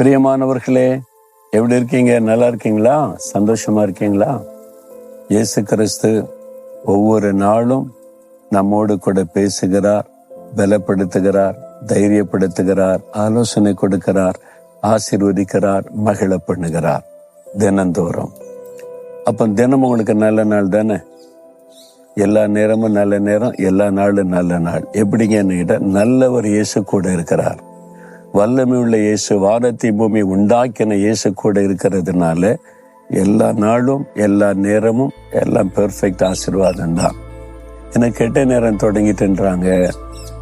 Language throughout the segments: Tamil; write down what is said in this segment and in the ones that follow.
பிரியமானவர்களே, எப்படி இருக்கீங்க? நல்லா இருக்கீங்களா? சந்தோஷமா இருக்கீங்களா? இயேசு கிறிஸ்து ஒவ்வொரு நாளும் நம்மோடு கூட பேசுகிறார், பலப்படுத்துகிறார், தைரியப்படுத்துகிறார், ஆலோசனை கொடுக்கிறார், ஆசீர்வதிக்கிறார், மகிழ பண்ணுகிறார் தினந்தோறும். அப்ப தினம் உங்களுக்கு நல்ல நாள் தானே? எல்லா நேரமும் நல்ல நேரம், எல்லா நாளும் நல்ல நாள். எப்படிங்க? நல்லவர் இயேசு கூட இருக்கிறார். வல்லமை உள்ள இயேசு, வானத்தை பூமி உண்டாக்கின இயேசு கூட இருக்கிறதுனால எல்லா நாளும் எல்லா நேரமும் எல்லாம் பெர்ஃபெக்ட் ஆசீர்வாதம் தான். எனக்கு கெட்ட நேரம் தொடங்கிட்டுன்றாங்க,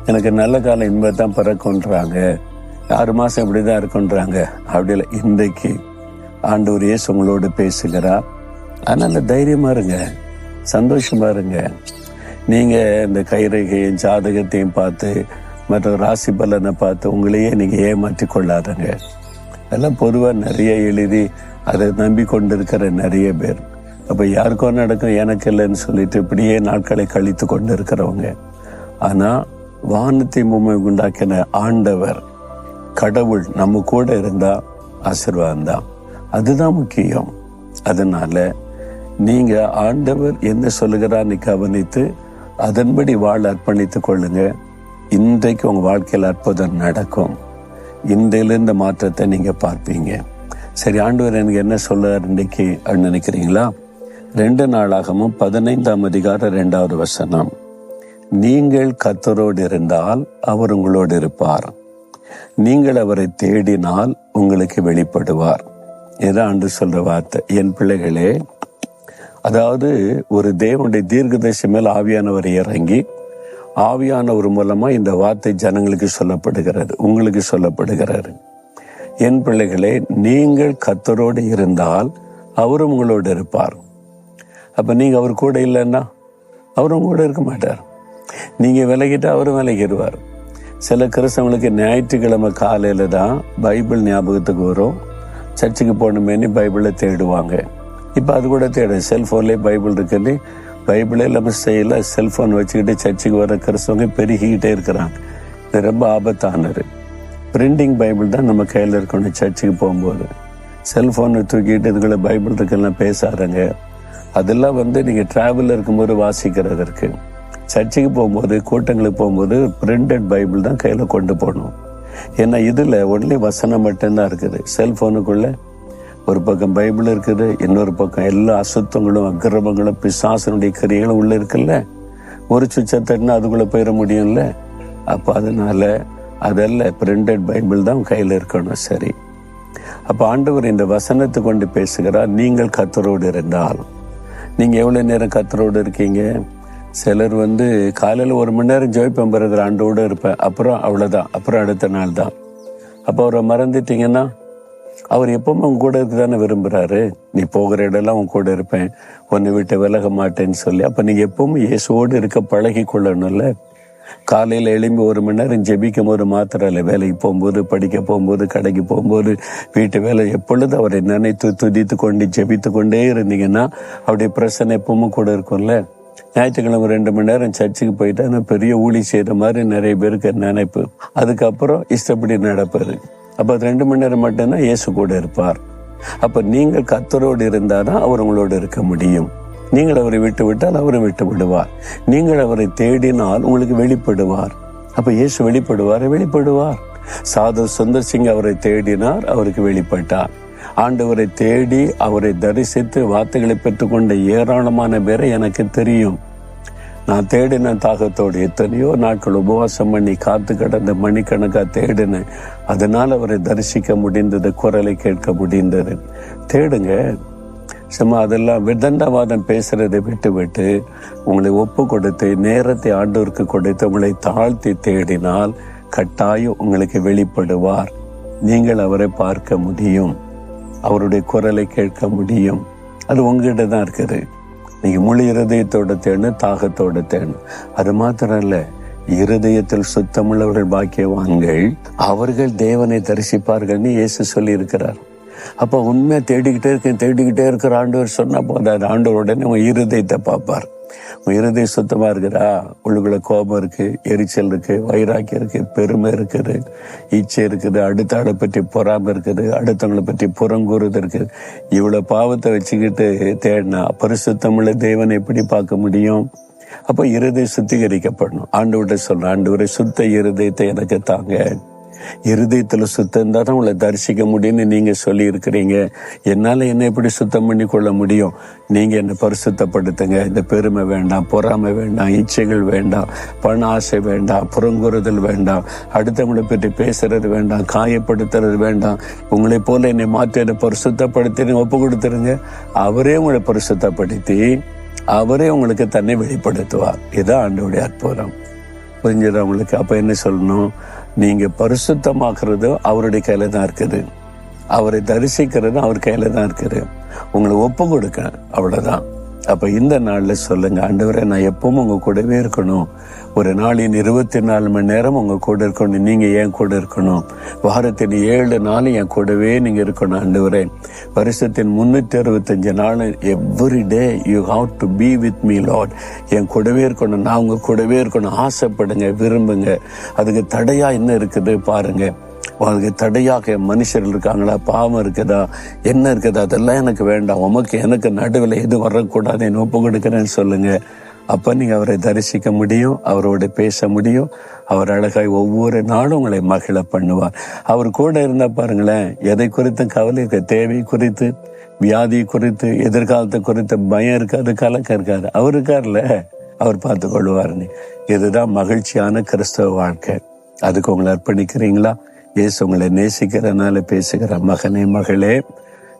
எனக்கு நல்ல காலம் இன்பத்தான் பிறக்குன்றாங்க, 6 மாசம் இப்படிதான் இருக்குன்றாங்க. அப்படி இல்லை, இன்றைக்கு ஆண்டவர் இயேசு உங்களோடு பேசுகிறார். அதனால தைரியமா இருங்க, சந்தோஷமா இருங்க. நீங்க இந்த கைரேகையும் ஜாதகத்தையும் பார்த்து மற்ற ராசி பலனை பார்த்து உங்களையே நீங்க ஏமாற்றி கொள்ளாதங்க. அதெல்லாம் பொதுவா நிறைய எழுதி அதை நம்பி கொண்டிருக்கிற நிறைய பேர். அப்ப யாருக்கோ நடக்கும், எனக்கு இல்லைன்னு சொல்லிட்டு இப்படியே நாட்களை கழித்து கொண்டு இருக்கிறவங்க. ஆனா வானத்தை பூமி உண்டாக்கின ஆண்டவர் கடவுள் நம்ம கூட இருந்தா ஆசீர்வாதம் தான், அதுதான் முக்கியம். அதனால நீங்க ஆண்டவர் என்ன சொல்லுகிறான்னு கவனித்து அதன்படி வாழ அர்ப்பணித்துக் கொள்ளுங்க. இன்றைக்கு உங்க வாழ்க்கையில் அற்புதம் நடக்கும். இன்றையிலிருந்து மாற்றத்தை நீங்க பார்ப்பீங்க. சரி, ஆண்டவர் எனக்கு என்ன சொல்றார் இன்னைக்கு அப்படின்னு நினைக்கிறீங்களா? 2 நாளாகமும் 15ஆம் அதிகாரம் 2வது வசனம். நீங்கள் கர்த்தரோடு இருந்தால் அவர் உங்களோடு இருப்பார், நீங்கள் அவரை தேடினால் உங்களுக்கு வெளிப்படுவார். இதான் ஆண்டு சொல்ற வார்த்தை. என் பிள்ளைகளே, அதாவது ஒரு தேவனுடைய தீர்க்கதரிசி மேல் ஆவியானவர் இறங்கி ஆவியானவர் மூலமா இந்த வார்த்தை ஜனங்களுக்கு சொல்லப்படுகிறது, உங்களுக்கு சொல்லப்படுகிறது. என் பிள்ளைகளே, நீங்கள் கர்த்தரோடு இருந்தால் அவரும் உங்களோடு இருப்பார். அப்ப நீங்க அவர் கூட இல்லைன்னா அவரும் கூட இருக்க மாட்டார். நீங்க விலகிட்டா அவரும் விலகிடுவார். சில கிறிஸ்தவங்களுக்கு ஞாயிற்றுக்கிழமை காலையில தான் பைபிள் ஞாபகத்துக்கு வரும். சர்ச்சுக்கு போகணுமேனு பைபிளை தேடுவாங்க. இப்ப அது கூட தேடு, செல்போன்லேயே பைபிள் இருக்குன்னு பைபிளே இல்லாம செய்யல, செல்போன் வச்சுக்கிட்டு சர்ச்சுக்கு வர கிறிஸ்தவங்க பெருகிக்கிட்டே இருக்கிறாங்க. இது ரொம்ப ஆபத்தானது. பிரிண்டிங் பைபிள் தான் நம்ம கையில இருக்கணும். சர்ச்சுக்கு போகும்போது செல்போனை தூக்கிட்டு இதுக்குள்ள பைபிள் இருக்குல்லாம் பேசாதங்க. அதெல்லாம் நீங்க டிராவல்ல இருக்கும்போது வாசிக்கிறதற்கு. சர்ச்சுக்கு போகும்போது, கூட்டங்களுக்கு போகும்போது பிரிண்டட் பைபிள் தான் கையில கொண்டு போகணும். ஏன்னா இதுல ஒன்லி வசனம் மட்டும்தான் இருக்குது. செல்போனுக்குள்ள ஒரு பக்கம் பைபிள் இருக்குது, இன்னொரு பக்கம் எல்லா அசுத்தங்களும் அக்கிரமங்களும் பிசாசனுடைய கிரியைகளும் உள்ள இருக்குல்ல. ஒரு சுவிட்சை தட்டினா அதுக்குள்ள போயிட முடியும்ல. அப்ப அதனால அதெல்லாம் பிரிண்டட் பைபிள் தான் கையில இருக்கணும். சரி, அப்ப ஆண்டவர் இந்த வசனத்தை கொண்டு பேசுகிறார். நீங்கள் கர்த்தரோடு இருந்தால். நீங்க எவ்வளவு நேரம் கர்த்தரோடு இருக்கீங்க? சிலர் காலையில 1 மணி நேரம் ஜெபிப்பேன், பிறகு ஆண்டோடு இருப்பேன், அப்புறம் அவ்வளவுதான், அப்புறம் அடுத்த நாள் தான். அப்ப அவரை மறந்துட்டீங்கன்னா அவர் எப்பவுமே உங்க கூட இருக்குதானே விரும்புறாரு. நீ போகிற இடம்லாம் உங்க கூட இருப்பேன், உன்னை விட்டு விலக மாட்டேன்னு சொல்லி. அப்ப நீங்க எப்பவுமே இயேசுவோடு இருக்க பழகி கொள்ளணும்ல. காலையில எழும்பி 1 மணி நேரம் ஜெபிக்கும் போது மாத்திரம் இல்லை, வேலைக்கு போகும்போது, படிக்க போகும்போது, கடைக்கு போகும்போது, வீட்டு வேலை, எப்பொழுது அவரை நினைத்து துதித்து கொண்டு ஜெபித்து கொண்டே இருந்தீங்கன்னா அவருடைய பிரசனை எப்பவும் கூட இருக்கும்ல. ஞாயிற்றுக்கிழமை 2 மணி நேரம் சர்ச்சுக்கு போயிட்டா பெரிய ஊழி செய்யற மாதிரி நிறைய பேருக்கு நினைப்பு. அதுக்கப்புறம் இஷ்டப்படி நடப்பாரு. அப்ப 2 மணி நேரம் மட்டும்தான் இயேசு கூட இருப்பார். அப்ப நீங்கள் கர்த்தரோடு இருந்தாதான் அவர் உங்களோடு இருக்க முடியும். நீங்கள் அவரை விட்டு விட்டால் அவரை விட்டு விடுவார். நீங்கள் அவரை தேடினால் உங்களுக்கு வெளிப்படுவார். அப்ப இயேசு வெளிப்படுவார். சாது சுந்தர் சிங் அவரை தேடினார், அவருக்கு வெளிப்பட்டார். ஆண்டவரை தேடி அவரை தரிசித்து வார்த்தைகளை பெற்றுக்கொண்ட ஏராளமான பேரை எனக்கு தெரியும். நான் தேடின தாகத்தோடு எத்தனையோ நாட்கள் உபவாசம் பண்ணி காத்து கடந்த மணிக்கணக்கா தேடினேன். அதனால் அவரை தரிசிக்க முடிந்தது, குரலை கேட்க முடிந்தது. தேடுங்க. சும்மா அதெல்லாம் விதண்டவாதம் பேசுறதை விட்டு உங்களை ஒப்பு கொடுத்து நேரத்தை ஆண்டவருக்கு கொடுத்து உங்களை தாழ்த்தி தேடினால் கட்டாயம் உங்களுக்கு வெளிப்படுவார். நீங்கள் அவரை பார்க்க முடியும், அவருடைய குரலை கேட்க முடியும். அது உங்ககிட்ட தான் இருக்குது. நீங்க முழு இருதயத்தோட தேடணும், தாகத்தோட தேடணும். அது மாத்திரம் இல்ல, இருதயத்தில் சுத்தமுள்ளவர்கள் பாக்கியவான்கள், அவர்கள் தேவனை தரிசிப்பார்கள்னு இயேசு சொல்லி இருக்கிறார். அப்ப உண்மையா தேடிக்கிட்டே இருக்கிற ஆண்டவர் சொன்னா போதாது. ஆண்டவர் உடனே உங்க இருதயத்தை பார்ப்பார். உன் இருதயம் சுத்தமா இருக்குதா? உள்ளுக்குள்ள கோபம் இருக்கு, எரிச்சல் இருக்கு, வைராக்கியம் இருக்கு, பெருமை இருக்குது, இச்சை இருக்குது, அடுத்த ஆளை பற்றி பொறாமை இருக்குது, அடுத்தவங்களை பற்றி புறங்கூறுது இருக்குது. இவ்வளவு பாவத்தை வச்சுக்கிட்டு தேடினா பரிசுத்தமுள்ள தேவனை எப்படி பார்க்க முடியும்? அப்ப இருதயம் சுத்திகரிக்கப்படணும். ஆண்டவர்கிட்ட சொல்றேன், ஆண்டவரே சுத்த இருதயத்தை எனக்கு தாங்க. இருதயத்துல சுத்தம் இருந்தா தான் உங்களை தரிசிக்க முடியும்னு நீங்க சொல்லி இருக்கிறீங்க. என்னால என்ன எப்படி சுத்தம் பண்ணி கொள்ள முடியும்? நீங்க என்ன பரிசுத்தப்படுத்துங்க. இந்த பெருமை வேண்டாம், பொறாமை வேண்டாம், இச்சைகள் வேண்டாம், பண ஆசை வேண்டாம், புறங்குறுதல் வேண்டாம், அடுத்தவங்களை பற்றி பேசுறது வேண்டாம், காயப்படுத்துறது வேண்டாம். உங்களை போல என்னை மாற்றி என்னை பரிசுத்தப்படுத்தி ஒப்பு கொடுத்துருங்க. அவரே உங்களை பரிசுத்தப்படுத்தி அவரே உங்களுக்கு தன்னை வெளிப்படுத்துவார். இதான் ஆண்டவருடைய அற்புதம். புரிஞ்சது அவங்களுக்கு? அப்ப என்ன சொல்லணும்? நீங்க பரிசுத்தமாக்குறது அவருடைய கையில தான் இருக்குது. அவரை தரிசிக்கிறது அவர் கையில தான் இருக்குது. உங்களை ஒப்பு கொடுக்க, அவ்வளவுதான். அப்ப இந்த நாள்ல சொல்லுங்க, ஆண்டவரே நான் எப்பவும் உங்க கூடவே இருக்கணும். ஒரு நாளின் 24 மணி நேரம் உங்க கூட இருக்கணும். நீங்க என் கூட இருக்கணும். வாரத்தின் 7 நாள் என் கூடவே நீங்க இருக்கணும். ஆண்டவரே, வருஷத்தின் 365 நாள் every day you have to be with me lord. என் கூடவே இருக்கணும். நான் உங்க கூடவே இருக்கணும். ஆசைப்படுங்க, விரும்புங்க. அதுக்கு தடையா என்ன இருக்குது பாருங்க. அதுக்கு தடையாக மனுஷர்கள் இருக்காங்களா, பாவம் இருக்குதா, என்ன இருக்குதா, அதெல்லாம் எனக்கு வேண்டாம். உமக்கு எனக்கு நடுவில் எதுவும் வரக்கூடாது, என்ன ஒப்பு கொடுக்குறேன்னு சொல்லுங்க. அப்ப நீங்க அவரை தரிசிக்க முடியும், அவரோட பேச முடியும். அவர் அழகாய் ஒவ்வொரு நாளும் உங்களை மகிழ பண்ணுவார். அவர் கூட இருந்தா பாருங்களேன், எதை குறித்து கவலை இருக்க, தேவை குறித்து, வியாதி குறித்து, எதிர்காலத்தை குறித்து பயம் இருக்காது, கலக்கம் இருக்காது. அவர் இருக்கார்ல, அவர் பார்த்து கொள்வாருன்னு. இதுதான் மகிழ்ச்சியான கிறிஸ்தவ வாழ்க்கை. அதுக்கு உங்களை அர்ப்பணிக்கிறீங்களா? இயேசு உங்களை நேசிக்கிறதுனால பேசுகிற, மகனே மகளே,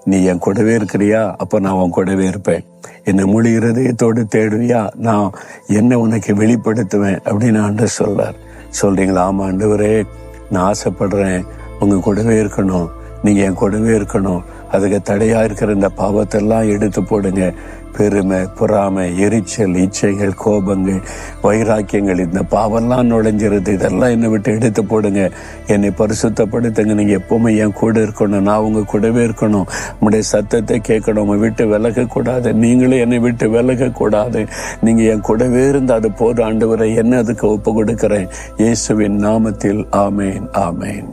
நீ என் கூடவே இருக்கிறியா? அப்ப நான் உன் கூடவே இருப்பேன். என்னை முழு இருதயத்தோடு தேடுவியா? நான் என்ன உனக்கு வெளிப்படுத்துவேன் அப்படின்னு ஆண்டவர் சொல்றார். சொல்றீங்களா? ஆமா ஆண்டவரே, நான் ஆசைப்படுறேன், உங்க கூடவே இருக்கணும், நீங்க என் கூடவே இருக்கணும். அதுக்கு தடையா இருக்கிற இந்த பாவத்தெல்லாம் எடுத்து போடுங்க. பெருமை, பொறாமை, எரிச்சல், இச்சைகள், கோபங்கள், வைராக்கியங்கள், இந்த பாவெல்லாம் நுழைஞ்சிருது. இதெல்லாம் என்னை விட்டு எடுத்து போடுங்க. என்னை பரிசுத்தப்படுத்துங்க. நீங்க எப்பவுமே என் கூட இருக்கணும். நான் உங்க கூடவே இருக்கணும். உங்களுடைய சத்தத்தை கேட்கணும். உங்க விட்டு விலக கூடாது. நீங்களும் என்னை விட்டு விலக கூடாது. நீங்க என் கூடவே இருந்து அது போதும் ஆண்டவரை, என்ன அதுக்கு ஒப்பு கொடுக்கிறேன். இயேசுவின் நாமத்தில் ஆமேன், ஆமேன்.